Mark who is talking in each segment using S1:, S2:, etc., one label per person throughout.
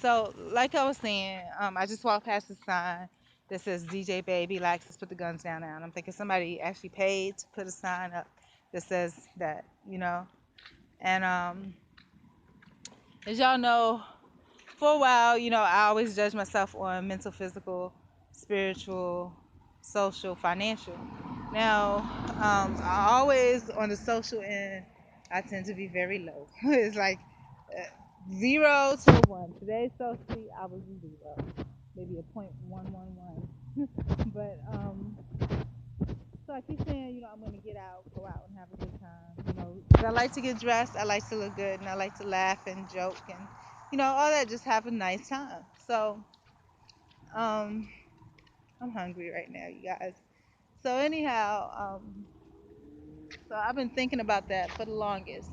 S1: So, like I was saying, I just walked past the sign that says DJ Baby likes to put the guns down now. And I'm thinking somebody actually paid to put a sign up that says that, you know. And as y'all know, for a while, I always judge myself on mental, physical, spiritual, social, financial. Now, I always on the social end, I tend to be very low. It's like 0 to 1. Today, socially, I was a zero, maybe a 0.111. But so I keep saying, I'm gonna get out, go out, and have a good time. 'Cause I like to get dressed, I like to look good, and I like to laugh and joke, and all that. Just have a nice time. So, um, I'm hungry right now, you guys. So anyhow, so I've been thinking about that for the longest,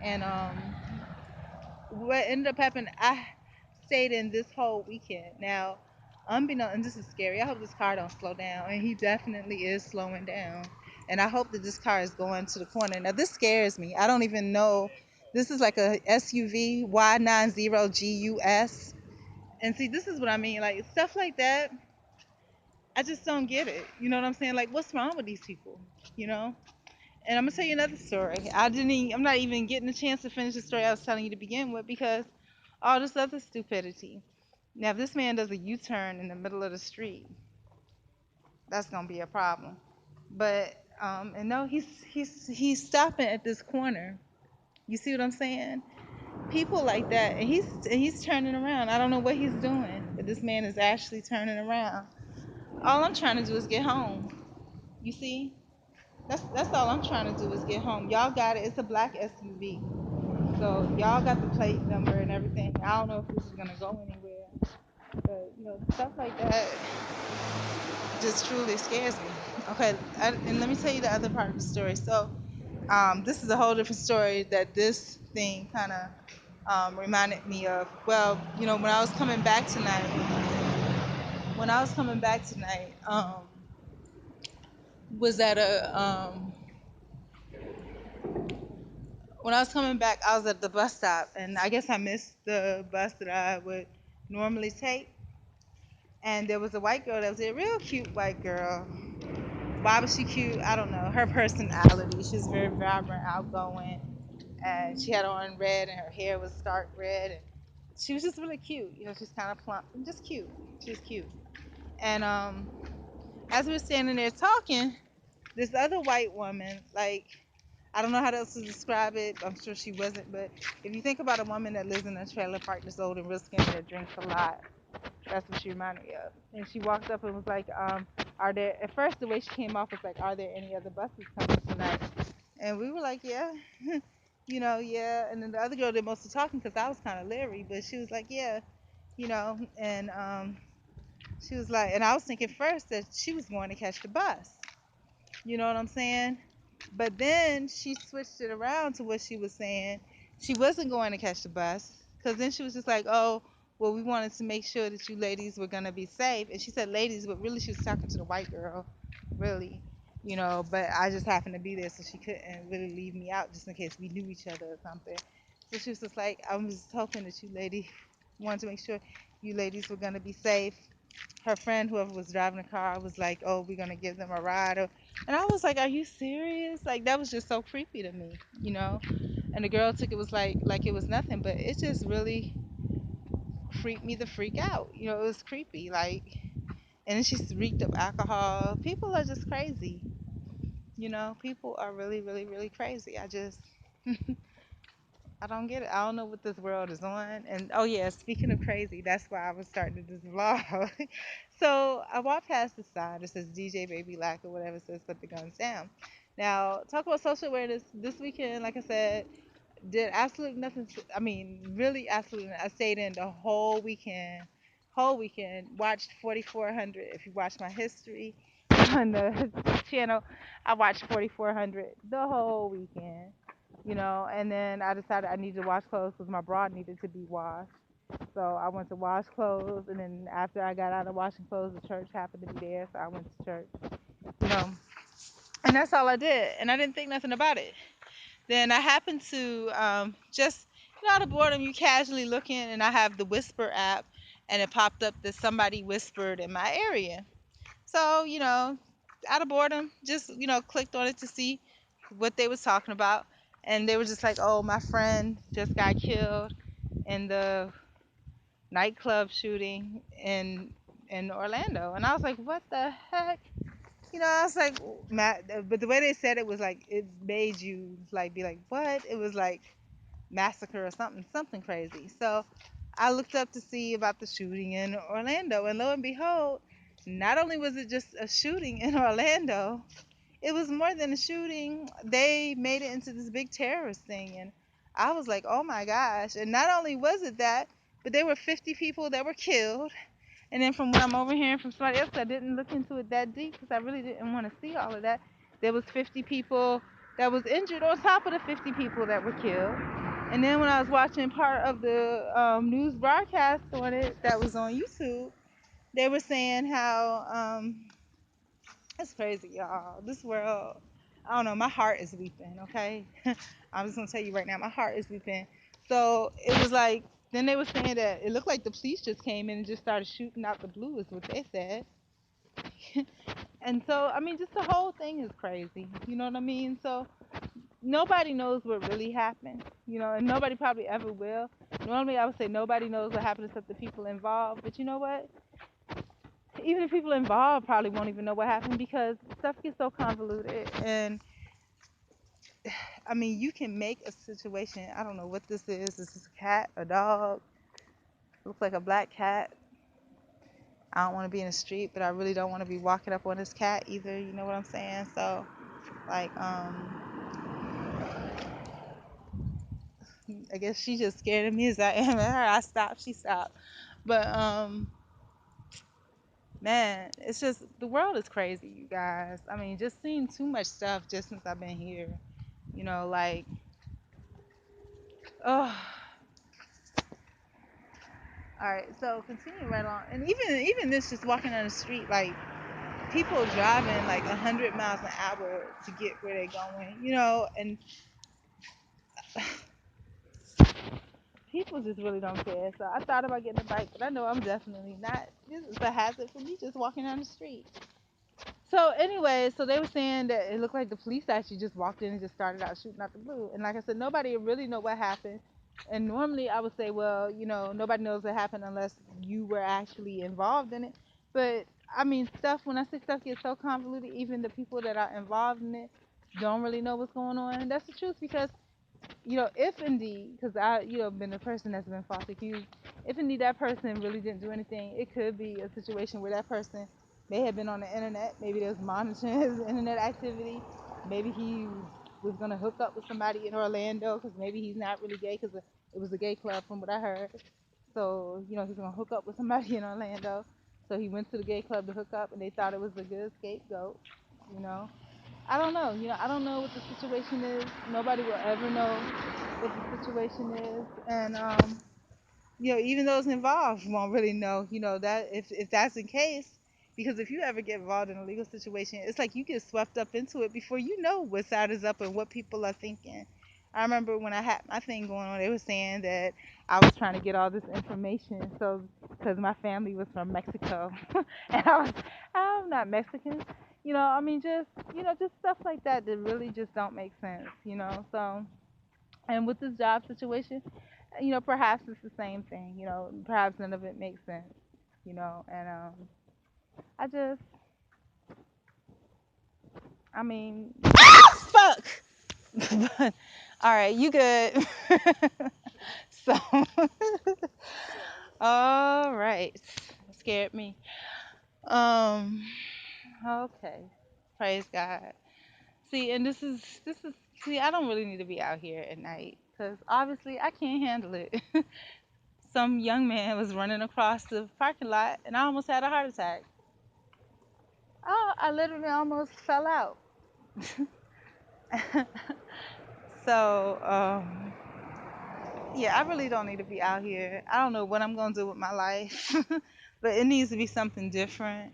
S1: and what ended up happening, I stayed in this whole weekend. Now, unbeknownst, and this is scary. I hope this car don't slow down, and he definitely is slowing down. And I hope that this car is going to the corner. Now, this scares me. I don't even know. This is like a SUV Y90GUS. And see, this is what I mean. Like stuff like that, I just don't get it. You know what I'm saying? Like, what's wrong with these people? You know? And I'm gonna tell you another story. I'm not even getting a chance to finish the story I was telling you to begin with because all this other stupidity. Now, if this man does a U-turn in the middle of the street, that's gonna be a problem. But and no, he's stopping at this corner. You see what I'm saying? People like that, and he's turning around. I don't know what he's doing, but this man is actually turning around. All I'm trying to do is get home. You see? That's all I'm trying to do is get home. Y'all got it. It's a black SUV. So y'all got the plate number and everything. I don't know if this is gonna go anywhere, but stuff like that just truly scares me. Okay, and let me tell you the other part of the story. So, this is a whole different story that this thing kind of reminded me of. Well, when I was coming back tonight, was at a when I was coming back, I was at the bus stop, and I guess I missed the bus that I would normally take. And there was a white girl that was a real cute white girl. Why was she cute? I don't know. Her personality, she was very vibrant, outgoing, and she had on red, and her hair was stark red, and she was just really cute. She's kind of plump and just cute. She was cute. And as we were standing there talking, this other white woman, like, I don't know how else to describe it. I'm sure she wasn't, but if you think about a woman that lives in a trailer park that's old and real skinny that drinks a lot, that's what she reminded me of. And she walked up and was like, are there, at first the way she came off was like, are there any other buses coming tonight? And we were like, yeah, yeah. And then the other girl did most of the talking because I was kind of leery, but she was like, yeah, and she was like, and I was thinking first that she was going to catch the bus. You know what I'm saying? But then she switched it around to what she was saying. She wasn't going to catch the bus because then she was just like, oh, well, we wanted to make sure that you ladies were going to be safe. And she said ladies, but really she was talking to the white girl, really, but I just happened to be there, so she couldn't really leave me out just in case we knew each other or something. So she was just like, I was just hoping that you ladies wanted to make sure you ladies were going to be safe. Her friend, whoever was driving the car, was like, "Oh, we're gonna give them a ride," and I was like, "Are you serious?" Like that was just so creepy to me. And the girl took it was like it was nothing, but it just really freaked me the freak out. It was creepy, like, and then she reeked of alcohol. People are just crazy. People are really, really, really crazy. I don't get it. I don't know what this world is on. And oh yeah, speaking of crazy, that's why I was starting this vlog. So I walked past the sign that says DJ Baby Lack or whatever it says put the guns down. Now talk about social awareness this weekend. Like I said, did absolutely nothing. I mean, really, absolutely. I stayed in the whole weekend. Whole weekend. Watched 4400. If you watch my history on the channel, I watched 4400 the whole weekend. And then I decided I needed to wash clothes because my bra needed to be washed. So I went to wash clothes, and then after I got out of washing clothes, the church happened to be there, so I went to church. You know, and that's all I did, and I didn't think nothing about it. Then I happened to just, out of boredom, you casually looking, and I have the Whisper app, and it popped up that somebody whispered in my area. So, out of boredom, just, clicked on it to see what they was talking about. And they were just like, oh, my friend just got killed in the nightclub shooting in Orlando. And I was like, what the heck? I was like, Matt, but the way they said it was like, it made you like be like, what? It was like massacre or something crazy. So I looked up to see about the shooting in Orlando, and lo and behold, not only was it just a shooting in Orlando, it was more than a shooting. They made it into this big terrorist thing, and I was like, oh my gosh. And not only was it that, but there were 50 people that were killed. And then from what I'm overhearing from somebody else, I didn't look into it that deep because I really didn't want to see all of that. There was 50 people that was injured on top of the 50 people that were killed. And then when I was watching part of the news broadcast on it that was on YouTube, they were saying how it's crazy, y'all. This world, I don't know. My heart is weeping. Okay, I'm just gonna tell you right now, my heart is weeping. So it was like, then they were saying that it looked like the police just came in and just started shooting out the blue, is what they said. And so, I mean, just the whole thing is crazy. You know what I mean? So nobody knows what really happened. And nobody probably ever will. Normally, I would say nobody knows what happened except the people involved. But you know what? Even the people involved probably won't even know what happened because stuff gets so convoluted. And I mean, you can make a situation. I don't know what this is. Is this a cat, a dog? Looks like a black cat. I don't want to be in the street, but I really don't want to be walking up on this cat either. You know what I'm saying? So, like, I guess she just scared of me as I am at her. I stopped. She stopped. But man, it's just the world is crazy, you guys. I mean, just seeing too much stuff just since I've been here. Like, oh, all right. So continue right on, and even this, just walking on the street, like people driving like 100 miles an hour to get where they're going, and people just really don't care. So I thought about getting a bike, but I know I'm definitely not. This is a hazard for me just walking down the street. So anyway, so they were saying that it looked like the police actually just walked in and just started out shooting out the blue. And like I said, nobody really know what happened. And normally I would say, well, nobody knows what happened unless you were actually involved in it. But I mean, when I say stuff gets so convoluted, even the people that are involved in it don't really know what's going on. And that's the truth because if indeed, because I, been the person that's been falsely accused, if indeed that person really didn't do anything, it could be a situation where that person may have been on the internet. Maybe there's monitoring his internet activity. Maybe he was gonna hook up with somebody in Orlando because maybe he's not really gay because it was a gay club from what I heard. So he's gonna hook up with somebody in Orlando. So he went to the gay club to hook up, and they thought it was a good scapegoat. You know, I don't know. I don't know what the situation is. Nobody will ever know what the situation is, and even those involved won't really know. That if that's the case, because if you ever get involved in a legal situation, it's like you get swept up into it before you know what side is up and what people are thinking. I remember when I had my thing going on, they were saying that I was trying to get all this information, so because my family was from Mexico, and I'm not Mexican. I mean, just stuff like that that really just don't make sense. So, and with this job situation, perhaps it's the same thing. Perhaps none of it makes sense. And I just, I mean, fuck. All right, you good? So, all right, scared me. Um, okay, praise God. See, and this is see, I don't really need to be out here at night because obviously I can't handle it. Some young man was running across the parking lot, and I almost had a heart attack. Oh, I literally almost fell out. So, yeah, I really don't need to be out here. I don't know what I'm gonna do with my life, but it needs to be something different.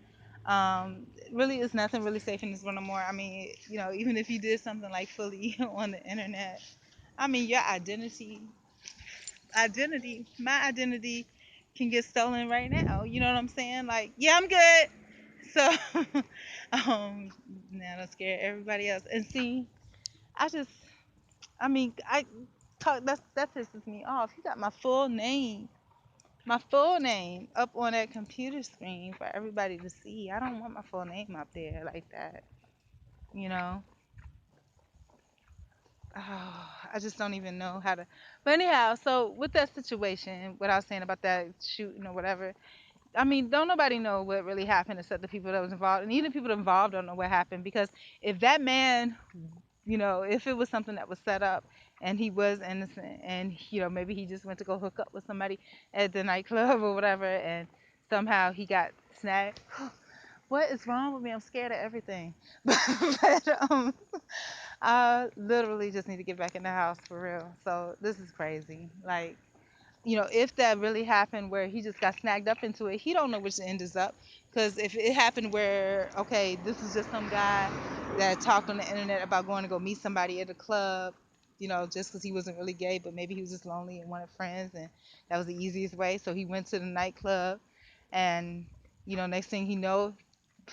S1: Really, it's nothing really safe in this world no more. I mean, even if you did something like fully on the internet, I mean, your identity. identity, my identity can get stolen right now. You know what I'm saying? Like, yeah, I'm good. So, now don't scare everybody else. And see, I just, I mean, I talk that pisses me off. You got my full name up on that computer screen for everybody to see. I don't want my full name up there like that. You know. Oh, I just don't even know how to. But anyhow, so with that situation, what I was saying about that shooting or whatever, I mean, don't nobody know what really happened except the people that was involved, and even the people involved don't know what happened because if that man, if it was something that was set up and he was innocent, and maybe he just went to go hook up with somebody at the nightclub or whatever, and somehow he got snagged. What is wrong with me? I'm scared of everything. But I literally just need to get back in the house for real. So this is crazy. Like, if that really happened where he just got snagged up into it, he don't know which end is up. Because if it happened where, okay, this is just some guy that talked on the internet about going to go meet somebody at a club, just because he wasn't really gay, but maybe he was just lonely and wanted friends, and that was the easiest way. So he went to the nightclub, and next thing he know,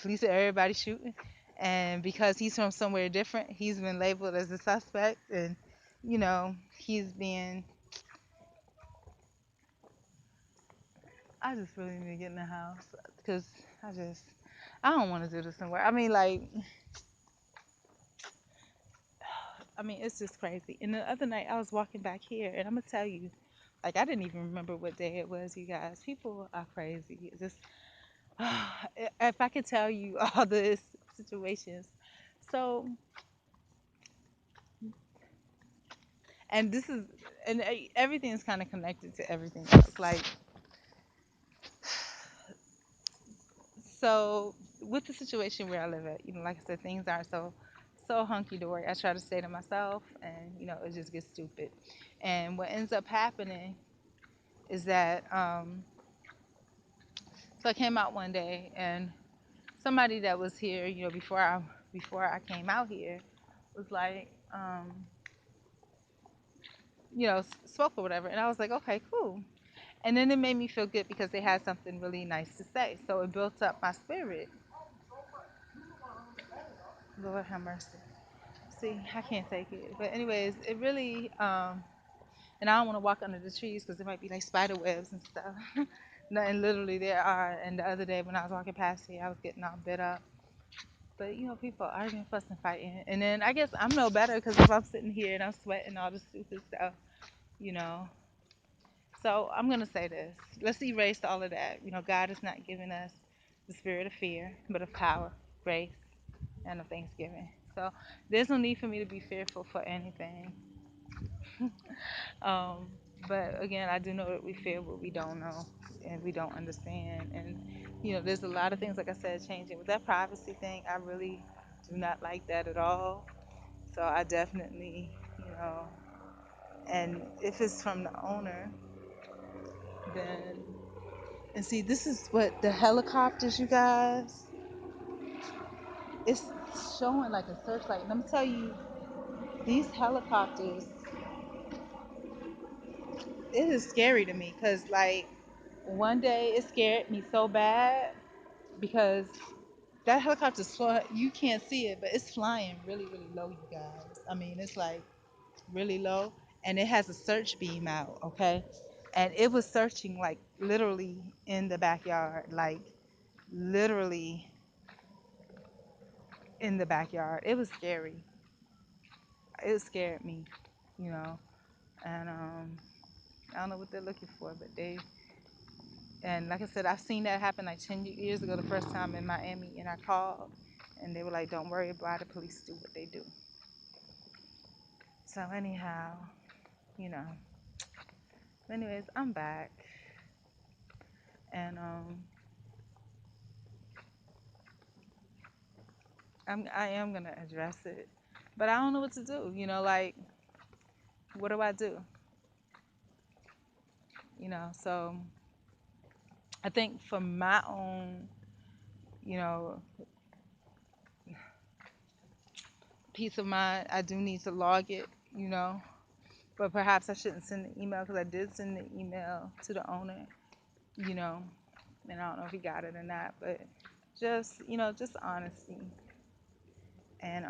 S1: police and everybody shooting. And because he's from somewhere different, he's been labeled as a suspect, and he's being. I just really need to get in the house because I don't want to do this somewhere. I mean, like, it's just crazy. And the other night I was walking back here, and I'm gonna tell you, like, I didn't even remember what day it was. You guys, people are crazy. It's just, if I could tell you all the situations. So, and this is, and everything is kind of connected to everything else. Like, so with the situation where I live at, like I said, things aren't so hunky dory. I try to stay to myself, and it just gets stupid. And what ends up happening is that so I came out one day, and somebody that was here, before I came out here, was like, spoke or whatever, and I was like, okay, cool. And then it made me feel good because they had something really nice to say, so it built up my spirit. Lord have mercy. See, I can't take it. But anyways, it really and I don't want to walk under the trees because there might be like spider webs and stuff. No, and literally there are. And the other day when I was walking past here, I was getting all bit up. But people arguing, fussing, fighting, and then I guess I'm no better because if I'm sitting here and I'm sweating all the stupid stuff, you know. So I'm gonna say this: let's erase all of that. God has not given us the spirit of fear, but of power, grace, and of thanksgiving. So there's no need for me to be fearful for anything. Um, but again, I do know that we fear what we don't know and we don't understand. And, there's a lot of things, like I said, changing. With that privacy thing, I really do not like that at all. So I definitely, and if it's from the owner, then, and see, this is what the helicopters, you guys, it's showing like a searchlight. And I'm gonna tell you, these helicopters, it is scary to me because, like, one day it scared me so bad because that helicopter's flying. You can't see it, but it's flying really, really low, you guys. I mean, it's like really low, and it has a search beam out, okay? And it was searching like literally in the backyard, like literally in the backyard. It was scary. It scared me, you know. And I don't know what they're looking for, but they. And like I said, I've seen that happen like 10 years ago, the first time in Miami, and I called, and they were like, "Don't worry about it. Police do what they do." So anyhow, you know. Anyways, I'm back, and I am gonna address it, but I don't know what to do. Like, what do I do? So I think for my own, you know, peace of mind, I do need to log it. You know, But perhaps I shouldn't send the email because I did send the email to the owner, you know, and I don't know if he got it or not. But just, just honesty. And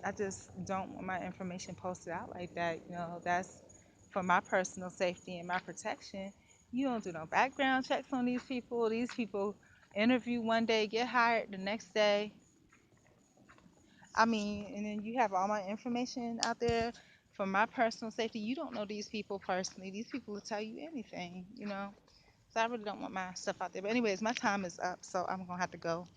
S1: I just don't want my information posted out like that. That's for my personal safety and my protection. You don't do no background checks on these people. These people interview one day, get hired the next day. I mean, and then you have all my information out there for my personal safety. You don't know these people personally. These people will tell you anything. So I really don't want my stuff out there. But anyways, my time is up, so I'm gonna have to go.